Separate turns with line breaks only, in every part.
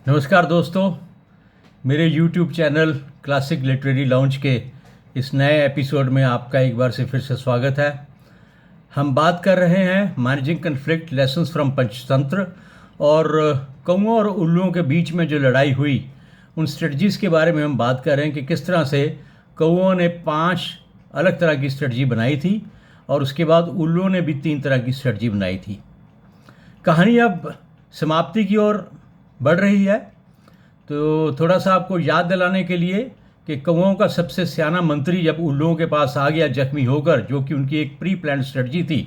नमस्कार दोस्तों, मेरे YouTube channel classic literary lounge के इस नए एपिसोड में आपका एक बार से फिर से स्वागत है। हम बात कर रहे हैं managing conflict lessons from Panchatantra और कौओं और उल्लुओं के बीच में जो लड़ाई हुई उन स्ट्रेटजीज़ के बारे में हम बात कर रहे हैं कि किस तरह से कौओं ने 5 अलग तरह की स्ट्रेटजी बनाई थी और उसके बाद उल्लुओं ने भी 3 तरह की स्ट्रेटजी बनाई थी। कहानी अब समाप्ति की ओर बढ़ रही है, तो थोड़ा सा आपको याद दिलाने के लिए कि कौओं का सबसे सियाना मंत्री जब उल्लुओं के पास आ गया जख्मी होकर, जो कि उनकी एक प्री प्लान स्ट्रेटजी थी,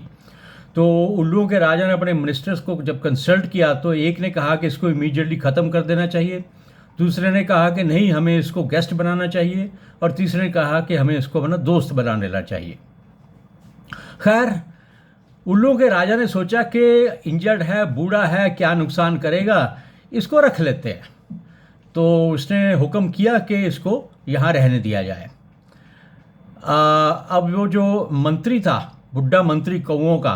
तो उल्लुओं के राजा ने अपने मिनिस्टर्स को जब कंसल्ट किया तो एक ने कहा कि इसको इमीडिएटली ख़त्म कर देना चाहिए, दूसरे ने कहा कि नहीं हमें इसको गेस्ट बनाना चाहिए और तीसरे ने कहा कि हमें इसको अपना दोस्त बना लेना चाहिए। खैर, उल्लुओं के राजा ने सोचा कि इंजर्ड है, बूढ़ा है, क्या नुकसान करेगा, इसको रख लेते हैं। तो उसने हुक्म किया कि इसको यहाँ रहने दिया जाए। अब वो जो मंत्री था, बुढ़ा मंत्री कौओं का,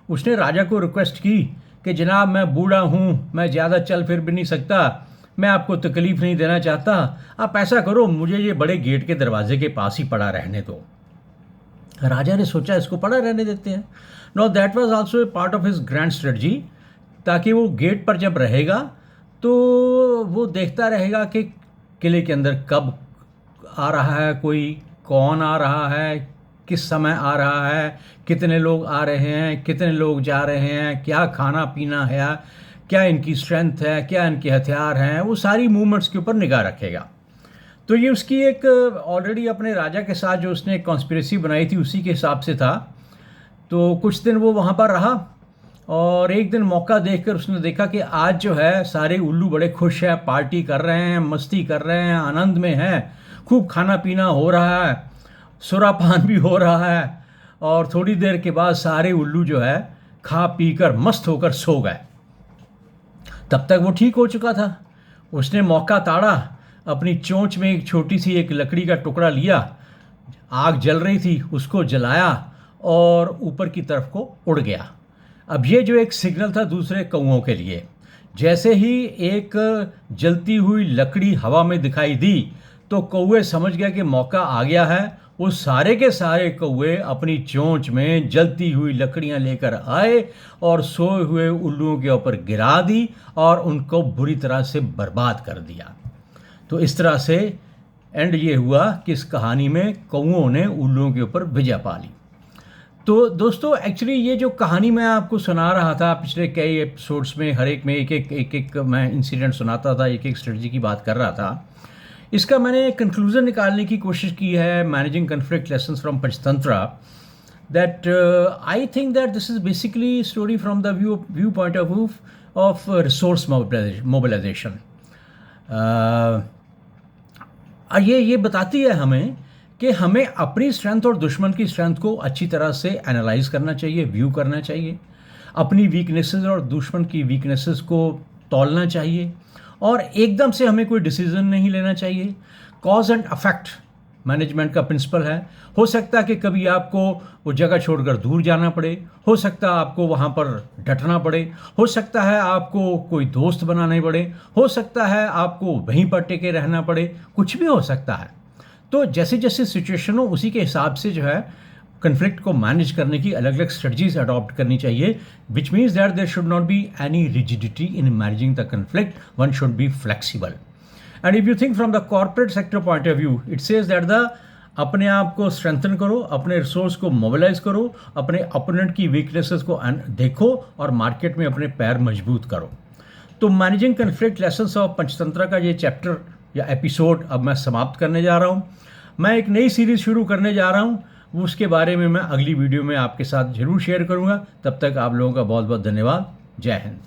उसने राजा को रिक्वेस्ट की कि जनाब मैं बूढ़ा हूँ, मैं ज़्यादा चल फिर भी नहीं सकता, मैं आपको तकलीफ़ नहीं देना चाहता, आप ऐसा करो मुझे ये बड़े गेट के दरवाजे के पास ही पड़ा रहने दो। राजा ने सोचा इसको पड़ा रहने देते हैं। Know that was also a part of his grand strategy, ताकि वो गेट पर जब रहेगा तो वो देखता रहेगा कि किले के अंदर कब आ रहा है कोई, कौन आ रहा है, किस समय आ रहा है, कितने लोग आ रहे हैं, कितने लोग जा रहे हैं, क्या खाना पीना है, क्या इनकी स्ट्रेंथ है, क्या इनके हथियार हैं, वो सारी मूवमेंट्स के ऊपर निगाह रखेगा। तो ये उसकी एक ऑलरेडी अपने राजा के साथ जो उसने एक कॉन्स्पिरेसी बनाई थी उसी के हिसाब से था। तो कुछ दिन वो वहाँ पर रहा और एक दिन मौका देखकर उसने देखा कि आज जो है सारे उल्लू बड़े खुश हैं, पार्टी कर रहे हैं, मस्ती कर रहे हैं, आनंद में हैं, खूब खाना पीना हो रहा है, सुरापान भी हो रहा है और थोड़ी देर के बाद सारे उल्लू जो है खा पी कर मस्त होकर सो गए। तब तक वो ठीक हो चुका था। उसने मौका ताड़ा, अपनी चोंच में एक छोटी सी एक लकड़ी का टुकड़ा लिया, आग जल रही थी, उसको जलाया और ऊपर की तरफ को उड़ गया। अब ये जो एक सिग्नल था दूसरे कौओं के लिए, जैसे ही एक जलती हुई लकड़ी हवा में दिखाई दी तो कौवे समझ गया कि मौका आ गया है। वो सारे के सारे कौवे अपनी चोंच में जलती हुई लकड़ियां लेकर आए और सोए हुए उल्लुओं के ऊपर गिरा दी और उनको बुरी तरह से बर्बाद कर दिया। तो इस तरह से एंड ये हुआ कि इस कहानी में कौओं ने उल्लुओं के ऊपर विजय पा ली। तो दोस्तों, एक्चुअली ये जो कहानी मैं आपको सुना रहा था पिछले कई एपिसोड्स में, हर एक में एक मैं इंसिडेंट सुनाता था, एक स्ट्रेटजी की बात कर रहा था। इसका मैंने कंक्लूजन निकालने की कोशिश की है, managing conflict lessons from Panchatantra, that I think that this is basically story from the view point of view of resource mobilisation. ये बताती है हमें कि हमें अपनी स्ट्रेंथ और दुश्मन की स्ट्रेंथ को अच्छी तरह से एनालाइज करना चाहिए, व्यू करना चाहिए, अपनी वीकनेसेस और दुश्मन की वीकनेसेस को तौलना चाहिए और एकदम से हमें कोई डिसीजन नहीं लेना चाहिए। कॉज एंड अफेक्ट मैनेजमेंट का प्रिंसिपल है। हो सकता है कि कभी आपको वो जगह छोड़कर दूर जाना पड़े, हो सकता है आपको वहाँ पर डटना पड़े, हो सकता है आपको कोई दोस्त बनाने पड़े, हो सकता है आपको वहीं पर टिके रहना पड़े, कुछ भी हो सकता है। तो जैसे जैसे सिचुएशन हो उसी के हिसाब से जो है कन्फ्लिक्ट को मैनेज करने की अलग अलग स्ट्रेटजीज अडॉप्ट करनी चाहिए, which means that there should not be any rigidity in managing the conflict, one should be flexible. And if you think from the corporate sector point of view, it says that the अपने आप को strengthen करो, अपने resource को mobilise करो, अपने opponent की weaknesses को देखो और मार्केट में अपने पैर मजबूत करो। तो managing conflict lessons of Panchatantra का ये चैप्टर या एपिसोड अब मैं समाप्त करने जा रहा हूँ। मैं एक नई सीरीज़ शुरू करने जा रहा हूँ, उसके बारे में मैं अगली वीडियो में आपके साथ ज़रूर शेयर करूँगा। तब तक आप लोगों का बहुत बहुत धन्यवाद। जय हिंद।